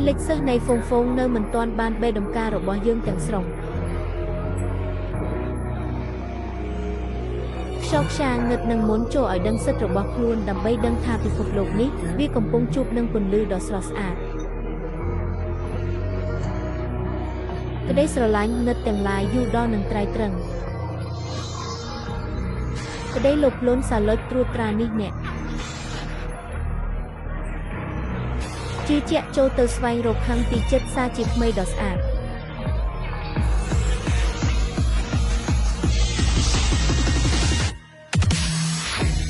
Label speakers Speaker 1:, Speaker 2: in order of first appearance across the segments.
Speaker 1: លិចសិស្សនៃហ្វុងនៅមិនទាន់បានបេដំការរបស់យើងទាំងស្រុងខ្យល់ខ្យាងឹតនឹងមុនចូលឲ្យដឹងសិទ្ធិរបស់ខ្លួនដើម្បីដឹងថាពិភពលោកនេះវាកំពុងជួបនឹងពន្លឺដ៏ស្រស់ស្អាតក្តីស្រឡាញ់និតទាំងឡាយយូរដល់នឹងត្រៃត្រឹងក្តីលោភលន់សាឡុចត្រួតត្រានេះអ្នកជឿជាក់ចូលទៅស្វែងរកខាងទីចិត្តសាជាថ្មីដ៏ស្អាត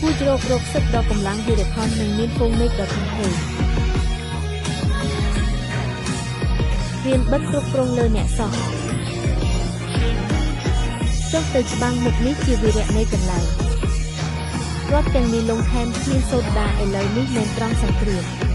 Speaker 1: ពូជរកសិទ្ធដ៏កម្លាំងវីរខននឹងមានពងមេឃដ៏ធំធេងរៀនបិទគ្រប់គ្រងលើអ្នកសោះចុះទៅច្បាំងមុខនេះជាវីរៈនៃកន្លែងរដ្ឋទាំងនេះលងខែមគ្មានសូដាឥឡូវនេះមិនត្រង់សង្គ្រាម